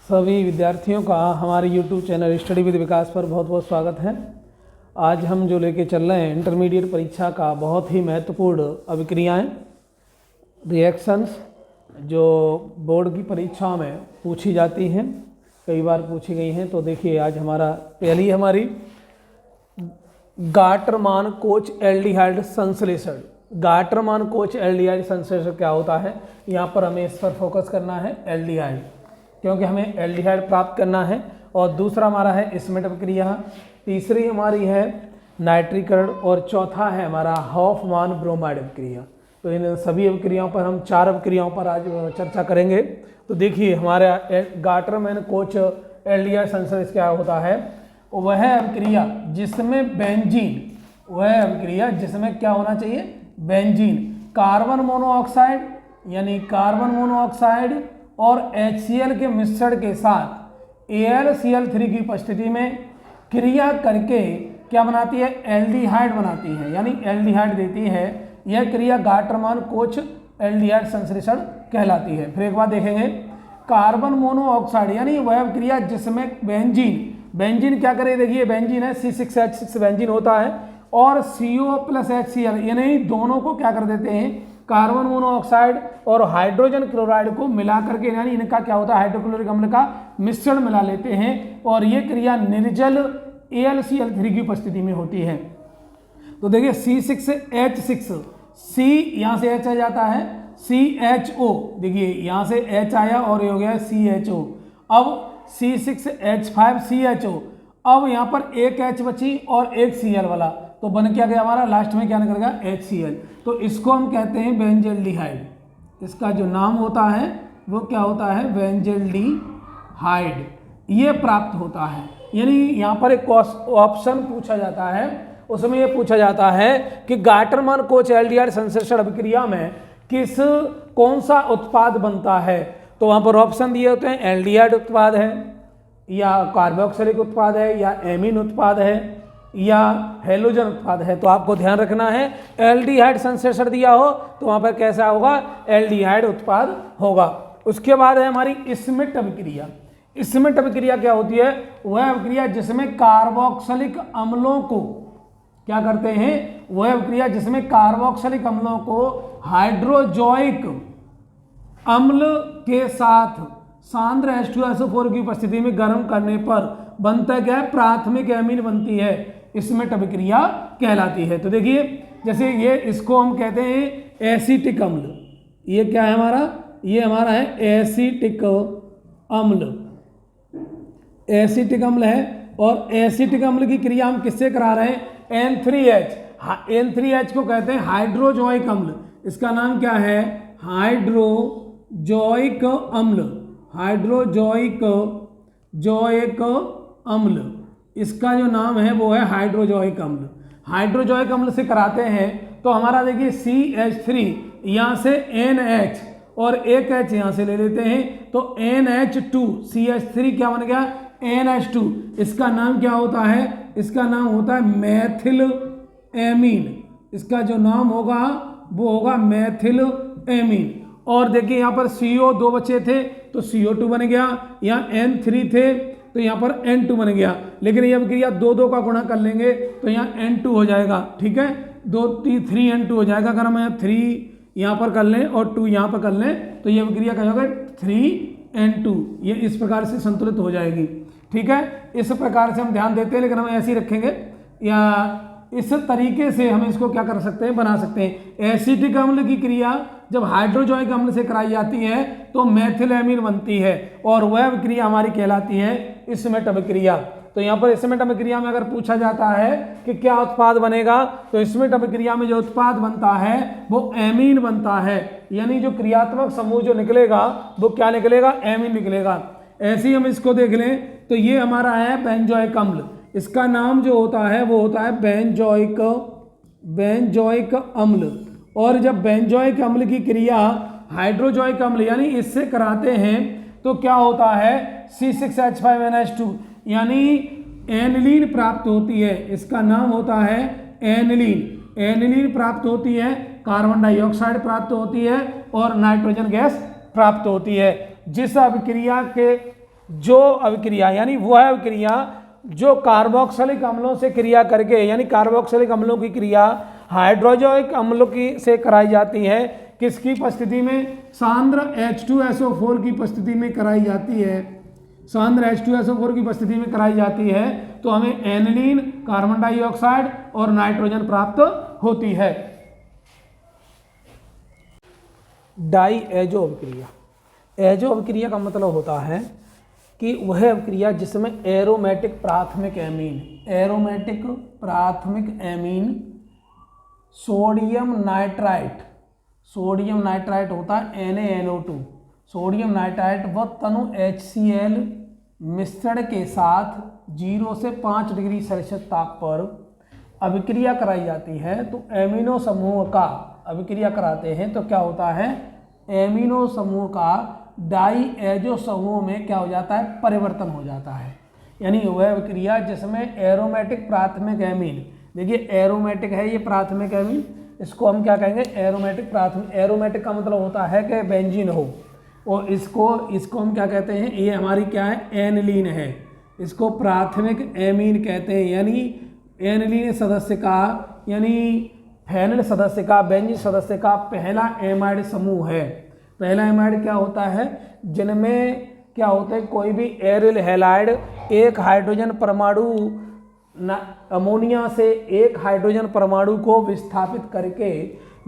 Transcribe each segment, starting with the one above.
सभी विद्यार्थियों का हमारे YouTube चैनल स्टडी विद विकास पर बहुत बहुत स्वागत है। आज हम जो लेके चल रहे हैं इंटरमीडिएट परीक्षा का बहुत ही महत्वपूर्ण अभिक्रियाएं, रिएक्शंस जो बोर्ड की परीक्षा में पूछी जाती हैं, कई बार पूछी गई हैं। तो देखिए आज पहली हमारी गाटरमान कोच एल्डिहाइड संश्लेषण। गाटरमान कोच एल्डिहाइड संश्लेषण क्या होता है, यहाँ पर हमें इस पर फोकस करना है, एल्डिहाइड, क्योंकि हमें एल्डिहाइड प्राप्त करना है। और दूसरा हमारा है स्मिट अभिक्रिया, तीसरी हमारी है नाइट्रीकरण और चौथा है हमारा हॉफमान ब्रोमाइड अभिक्रिया। तो इन सभी अभिक्रियाओं पर हम 4 अभिक्रियाओं पर आज चर्चा करेंगे। तो देखिए हमारा गाटरमान कोच एल्डिहाइड संश्लेषण क्या होता है, वह अभिक्रिया जिसमें क्या होना चाहिए, बेंजीन, कार्बन मोनोऑक्साइड यानी कार्बन मोनोऑक्साइड और HCl के मिश्रण के साथ AlCl3 की उपस्थिति में क्रिया करके क्या बनाती है, एल्डिहाइड बनाती है, यानी एल्डिहाइड देती है। यह क्रिया गाटरमान कोच एल्डिहाइड संश्लेषण कहलाती है। फिर एक बात देखेंगे, कार्बन मोनोऑक्साइड यानी वह क्रिया जिसमें बेंजीन क्या करे, देखिए बेंजीन है C6H6 बेंजीन होता है और CO प्लस HCl यानी दोनों को क्या कर देते हैं, कार्बन मोनोऑक्साइड और हाइड्रोजन क्लोराइड को मिला करके, यानी इनका क्या होता है, हाइड्रोक्लोरिक अम्ल का मिश्रण मिला लेते हैं और ये क्रिया निर्जल AlCl3 की उपस्थिति में होती है। तो देखिए C6H6, C यहाँ से H आ जाता है, CHO, देखिए यहाँ से H आया और ये हो गया CHO। अब C6H5CHO, अब यहाँ पर एक H बची और एक Cl वाला, तो बन क्या गया हमारा, लास्ट में क्या निकलेगा, HCl। तो इसको हम कहते हैं बेंजल्डिहाइड। इसका जो नाम होता है वो क्या होता है, बेंजल्डिहाइड, ये प्राप्त होता है। यानी यहाँ पर एक ऑप्शन पूछा जाता है, उसमें ये पूछा जाता है कि गाटरमान कोच एल्डिहाइड संश्लेषण अभिक्रिया में कौन सा उत्पाद बनता है। तो वहाँ पर ऑप्शन दिए होते हैं, एल्डिहाइड उत्पाद है या कार्बोक्सिलिक उत्पाद है या एमीन उत्पाद है या हेलोजन उत्पाद है। तो आपको ध्यान रखना है, एल्डिहाइड संश्लेषण दिया हो तो वहाँ पर कैसा होगा, एल्डिहाइड उत्पाद होगा। उसके बाद है हमारी स्मिट अभिक्रिया। स्मिट अभिक्रिया क्या होती है, वह अभिक्रिया जिसमें कार्बोक्सिलिक अम्लों को क्या करते हैं, वह अभिक्रिया जिसमें कार्बोक्सिलिक अम्लों को हाइड्रोजोइक अम्ल के साथ सांद्र H2SO4 की उपस्थिति में गर्म करने पर बनता क्या है, प्राथमिक एमीन बनती है, स्मिट अभिक्रिया कहलाती है। तो देखिए जैसे ये, इसको हम कहते हैं एसिटिक अम्ल, ये क्या है हमारा, ये हमारा है एसिटिक अम्ल, एसिटिक अम्ल है। और एसिटिक अम्ल की क्रिया हम किससे करा रहे हैं, N3H को कहते हैं हाइड्रोजोइक अम्ल। इसका नाम क्या है, हाइड्रोजोइक अम्ल, हाइड्रोजोइक अम्ल, इसका जो नाम है वो है हाइड्रोजोइक अम्ल। हाइड्रोजोइक अम्ल से कराते हैं तो हमारा देखिए CH3 यहाँ से NH और एक H यहाँ से ले लेते हैं, तो NH2, CH3 क्या बन गया, NH2। इसका नाम क्या होता है, इसका नाम होता है मैथिल एमीन, इसका जो नाम होगा वो होगा मैथिल एमीन। और देखिए यहाँ पर CO 2 बचे थे तो CO2 बन गया, यहाँ N3 थे तो यहाँ पर N2 बन गया। लेकिन ये अभिक्रिया 2 का गुणा कर लेंगे तो यहाँ N2 हो जाएगा, ठीक है, 3 N2 हो जाएगा। अगर हम यहाँ 3 यहाँ पर कर लें और 2 यहाँ पर कर लें तो ये अभिक्रिया क्या होगा, 3N2, ये इस प्रकार से संतुलित हो जाएगी, ठीक है। इस प्रकार से हम ध्यान देते हैं, लेकिन हम ऐसे ही रखेंगे या इस तरीके से हम इसको क्या कर सकते हैं, बना सकते हैं। एसिटिक अम्ल की क्रिया जब हाइड्रोजोइक अम्ल से कराई जाती है तो मैथिल एमीन बनती है और वह अभिक्रिया हमारी कहलाती है स्मिट अभिक्रिया। तो यहाँ पर स्मिट अभिक्रिया में अगर पूछा जाता है कि क्या उत्पाद बनेगा, तो स्मिट अभिक्रिया में जो उत्पाद बनता है वो एमीन बनता है, यानी जो क्रियात्मक समूह जो निकलेगा वो क्या निकलेगा, एमीन निकलेगा। ऐसे ही हम इसको देख लें तो ये हमारा है बेंजोइक अम्ल, इसका नाम जो होता है वो होता है बेंजोइक अम्ल। और जब बेंजोइक अम्ल की क्रिया हाइड्रोजोइक अम्ल यानी इससे कराते हैं तो क्या होता है, C6H5NH2 यानी एनिलीन प्राप्त होती है, इसका नाम होता है एनिलीन। एनिलीन प्राप्त होती है, कार्बन डाइऑक्साइड प्राप्त होती है और नाइट्रोजन गैस प्राप्त होती है। जिस अभिक्रिया के जो अभिक्रिया यानी वह अभिक्रिया जो कार्बोक्सिलिक अम्लों से क्रिया करके, यानी कार्बोक्सिलिक अम्लों की क्रिया हाइड्रोजोइक अम्लों की से कराई जाती है, किसकी उपस्थिति में? सांद्र H2SO4 की उपस्थिति में कराई जाती है। सांद्र H2SO4 की उपस्थिति में कराई जाती है तो हमें एनिलीन, कार्बन डाइऑक्साइड और नाइट्रोजन प्राप्त होती है। डाई एजो अभिक्रिया, एजो अभिक्रिया का मतलब होता है कि वह अभिक्रिया जिसमें एरोमेटिक प्राथमिक एमीन, एरोमेटिक प्राथमिक amine sodium nitrite, sodium nitrite होता है NaNO2, सोडियम नाइट्राइट व तनु HCl मिश्रण के साथ 0 से 5 डिग्री सेल्सियस ताप पर अभिक्रिया कराई जाती है तो एमिनो समूह का अभिक्रिया कराते हैं तो क्या होता है? एमिनो समूह का डाई एजो समूह में क्या हो जाता है? परिवर्तन हो जाता है। यानी वह अभिक्रिया जिसमें एरोमेटिक प्राथमिक एमीन, देखिए एरोमेटिक है ये प्राथमिक एमीन, इसको हम क्या कहेंगे? एरोमेटिक प्राथमिक। एरोमेटिक का मतलब होता है कि बेंजीन हो, और इसको हम क्या कहते हैं? ये हमारी क्या है? एनिलीन है, इसको प्राथमिक एमीन कहते हैं। यानी एनिलीन सदस्य का, यानी फेनिल सदस्य का, बेंजीन सदस्य का पहला एमाइड समूह है। पहला एमाइड क्या होता है? जिनमें क्या होते हैं? कोई भी एरिल हैलाइड एक हाइड्रोजन परमाणु अमोनिया से एक हाइड्रोजन परमाणु को विस्थापित करके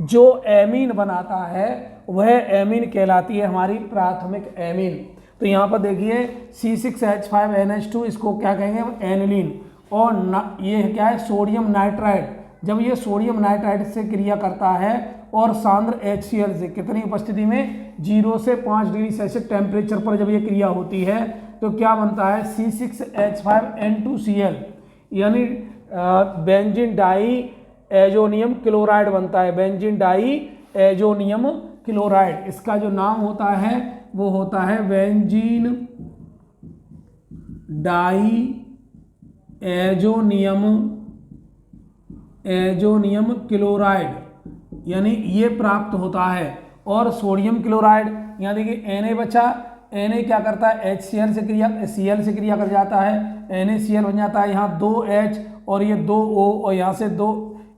जो एमीन बनाता है वह एमीन कहलाती है हमारी प्राथमिक एमीन। तो यहाँ पर देखिए C6H5NH2 इसको क्या कहेंगे? एनिलीन। और ये क्या है? Sodium nitrite. जब ये सोडियम नाइट्राइट से क्रिया करता है और सांद्र HCl से कितनी उपस्थिति में? 0 से 5 डिग्री सेल्सियस टेम्परेचर पर जब ये क्रिया होती है तो क्या बनता है? C6H5N2Cl, यानी बेंजीन डाई एजोनियम क्लोराइड बनता है, बेंजीन डाई एजोनियम क्लोराइड। इसका जो नाम होता है वो होता है बेंजीन डाई एजोनियम क्लोराइड, यानी ये प्राप्त होता है। और सोडियम क्लोराइड, यहाँ देखिए Na बचा, Na क्या करता है? HCl से क्रिया, Cl से क्रिया कर जाता है, NaCl बन जाता है, यहाँ 2H और ये 2O और यहाँ से 2,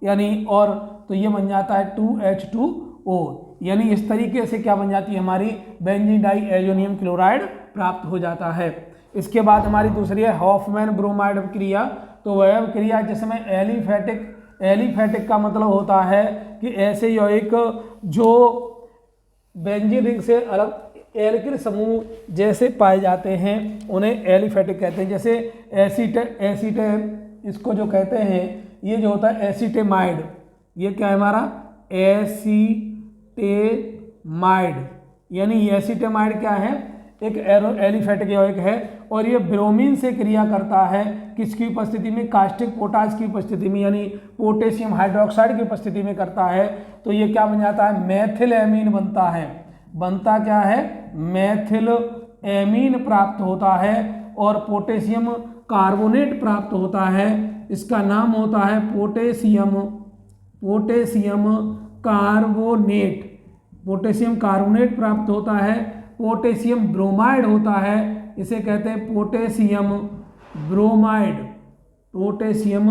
यानी और तो ये बन जाता है 2H2O। यानी इस तरीके से क्या बन जाती है? हमारी बेंजीन डाई एजोनियम क्लोराइड प्राप्त हो जाता है। इसके बाद हमारी दूसरी है हॉफमैन ब्रोमाइड अभिक्रिया। तो वह अभिक्रिया जिसमें एलिफैटिक का मतलब होता है कि ऐसे यौगिक जो बेंजीन रिंग से अलग एल्किल समूह जैसे पाए जाते हैं उन्हें एलिफैटिक कहते हैं। जैसे एसीटे इसको जो कहते हैं, ये जो होता है एसीटेमाइड, ये क्या है हमारा? एसीटेमाइड, यानी एसीटेमाइड क्या है? एक एलिफैटिक यौगिक है और ये ब्रोमीन से क्रिया करता है किसकी उपस्थिति में? कास्टिक पोटाश की उपस्थिति में, यानी पोटेशियम हाइड्रोक्साइड की उपस्थिति में करता है। तो ये क्या बन जाता है? मैथिल एमीन बनता है। बनता क्या है? मैथिल एमीन प्राप्त होता है और पोटेशियम कार्बोनेट प्राप्त होता है। इसका नाम होता है पोटेशियम कार्बोनेट। पोटेशियम कार्बोनेट प्राप्त होता है। पोटेशियम ब्रोमाइड होता है, इसे कहते हैं पोटेशियम ब्रोमाइड। पोटेशियम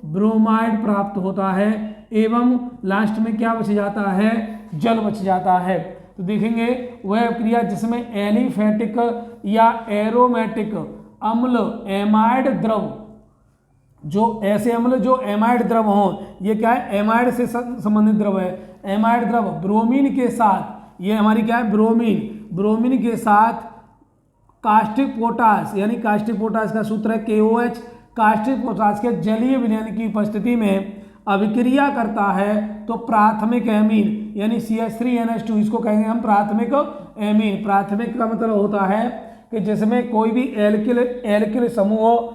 ब्रोमाइड प्राप्त होता है एवं लास्ट में क्या बच जाता है? जल बच जाता है। तो देखेंगे वह क्रिया जिसमें एलिफैटिक या एरोमेटिक अम्ल एमाइड द्रव, जो ऐसे अम्ल जो एमाइड द्रव हों, ये क्या है? एमाइड से संबंधित द्रव है। एमाइड द्रव ब्रोमीन के साथ, ये हमारी क्या है? ब्रोमीन के साथ कास्टिक पोटाश, यानी कास्टिक पोटाश का सूत्र है KOH, कास्टिक पोटाश के जलीय विलयन की उपस्थिति में अभिक्रिया करता है तो प्राथमिक एमीन यानी CH3NH2 इसको कहेंगे हम प्राथमिक एमीन। प्राथमिक का मतलब होता है कि जिसमें कोई भी एल्किल समूह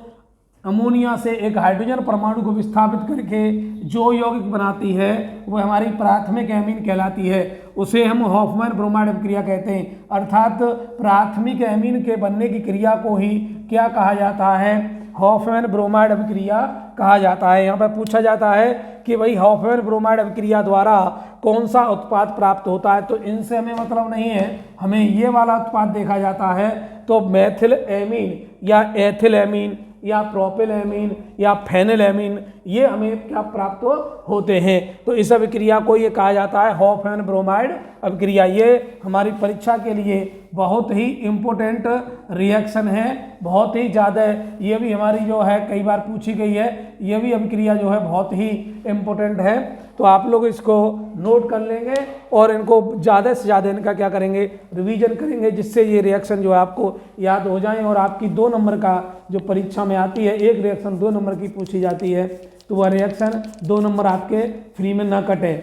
अमोनिया से एक हाइड्रोजन परमाणु को विस्थापित करके जो यौगिक बनाती है वह हमारी प्राथमिक एमीन कहलाती है। उसे हम हॉफमैन ब्रोमाइड अभिक्रिया कहते हैं। अर्थात प्राथमिक एमीन के बनने की क्रिया को ही क्या कहा जाता है? हॉफमैन ब्रोमाइड अभिक्रिया कहा जाता है। यहाँ पर पूछा जाता है कि भाई हॉफमैन ब्रोमाइड अभिक्रिया द्वारा कौन सा उत्पाद प्राप्त होता है, तो इनसे हमें मतलब नहीं है, हमें ये वाला उत्पाद देखा जाता है। तो मेथिल एमीन या एथिल एमीन या प्रोपिल एमीन या फेनिल एमीन ये हमें क्या प्राप्त होते हैं। तो इस अभिक्रिया को ये कहा जाता है हॉफमैन ब्रोमाइड अभिक्रिया। ये हमारी परीक्षा के लिए बहुत ही इम्पोर्टेंट रिएक्शन है, बहुत ही ज़्यादा। ये भी हमारी जो है कई बार पूछी गई है, ये भी अभिक्रिया जो है बहुत ही इम्पोर्टेंट है। तो आप लोग इसको नोट कर लेंगे और इनको ज़्यादा से ज़्यादा इनका क्या करेंगे, रिवीजन करेंगे, जिससे ये रिएक्शन जो है आपको याद हो जाए और आपकी 2 नंबर का जो परीक्षा में आती है, एक रिएक्शन 2 नंबर की पूछी जाती है, तो वह रिएक्शन 2 नंबर आपके फ्री में ना कटे।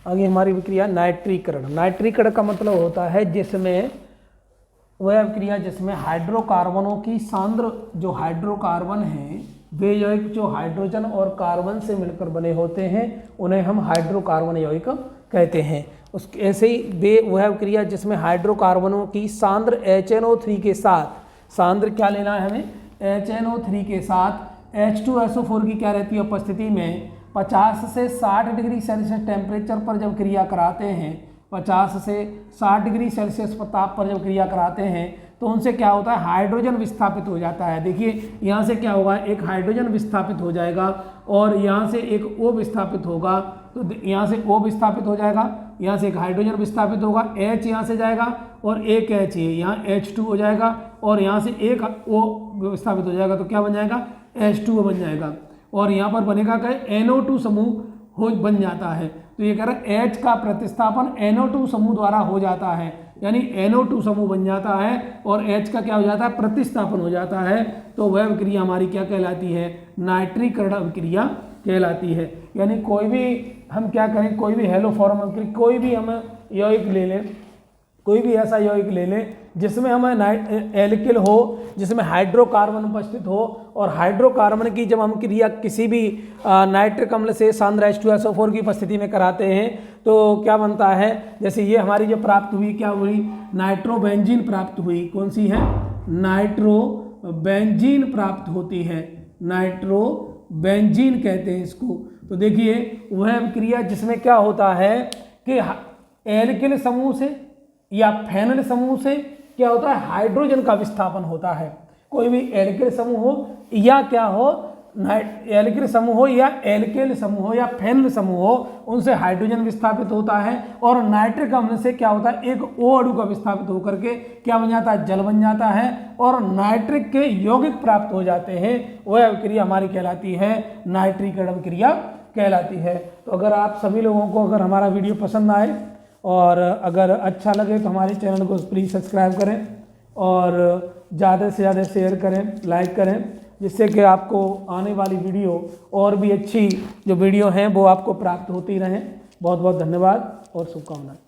आगे हमारी विक्रिया नाइट्रीकरण। नाइट्रीकरण का मतलब होता है जिसमें वह अभिक्रिया जिसमें हाइड्रोकार्बनों की सांद्र जो हाइड्रोकार्बन हैं वे यौगिक जो हाइड्रोजन और कार्बन से मिलकर बने होते हैं उन्हें हम हाइड्रोकार्बन यौगिक कहते हैं। उस ऐसे ही वे वह अभिक्रिया जिसमें हाइड्रोकार्बनों की सांद्र HNO3 के साथ, सांद्र क्या लेना है हमें, HNO3 के साथ H2SO4 की क्या रहती है उपस्थिति में 50 से 60 डिग्री सेल्सियस टेम्परेचर पर जब क्रिया कराते हैं, 50 से 60 डिग्री सेल्सियस ताप पर जब क्रिया कराते हैं तो उनसे क्या होता है, हाइड्रोजन विस्थापित हो जाता है। देखिए यहाँ से क्या होगा, एक हाइड्रोजन विस्थापित हो जाएगा और यहाँ से एक O विस्थापित होगा, तो यहाँ से O विस्थापित हो जाएगा, यहाँ से एक हाइड्रोजन विस्थापित होगा, H यहाँ से जाएगा और एक H है, यहाँ H2 हो जाएगा और यहाँ से एक O विस्थापित हो जाएगा, तो क्या बन जाएगा, H2O बन जाएगा और यहाँ पर बनेगा क्या, NO2 समूह हो बन जाता है। तो ये कह रहा है H का प्रतिस्थापन NO2 समूह द्वारा हो जाता है, यानी NO2 समूह बन जाता है और H का क्या हो जाता है, प्रतिस्थापन हो जाता है। तो वह अभिक्रिया हमारी क्या कहलाती है, नाइट्रीकरण अभिक्रिया कहलाती है। यानी कोई भी हम क्या करें, कोई भी हेलोफॉर्म अभिक्रिया, कोई भी हम यौगिक ले लें, कोई भी ऐसा यौगिक ले लें जिसमें हमें एल्किल हो, जिसमें हाइड्रोकार्बन उपस्थित हो और हाइड्रोकार्बन की जब हम क्रिया किसी भी नाइट्रिक अम्ल से सांद्र H2SO4 की उपस्थिति में कराते हैं तो क्या बनता है, जैसे ये हमारी जो प्राप्त हुई क्या हुई, नाइट्रोबेंजीन प्राप्त हुई। कौन सी है, नाइट्रोबेंजीन प्राप्त होती है, नाइट्रोबेंजीन कहते हैं इसको। तो देखिए वह क्रिया जिसमें क्या होता है कि एल्किल समूह से या फेनल समूह से क्या होता है, हाइड्रोजन का विस्थापन होता है। कोई भी एल्किल समूह हो या क्या हो, एल्किल समूह हो या एल्किल समूह हो या फेनल समूह हो, उनसे हाइड्रोजन विस्थापित होता है और नाइट्रिक अम्ल से क्या होता है, एक O अणु का विस्थापित होकर के क्या बन जाता है, जल बन जाता है और नाइट्रिक के यौगिक प्राप्त हो जाते हैं। वह अभिक्रिया हमारी कहलाती है नाइट्रीकरण अभिक्रिया कहलाती है। तो अगर आप सभी लोगों को अगर हमारा वीडियो पसंद आए और अगर अच्छा लगे तो हमारे चैनल को प्लीज़ सब्सक्राइब करें और ज़्यादा से ज़्यादा शेयर करें, लाइक करें, जिससे कि आपको आने वाली वीडियो और भी अच्छी जो वीडियो हैं वो आपको प्राप्त होती रहें। बहुत बहुत धन्यवाद और शुभकामनाएं।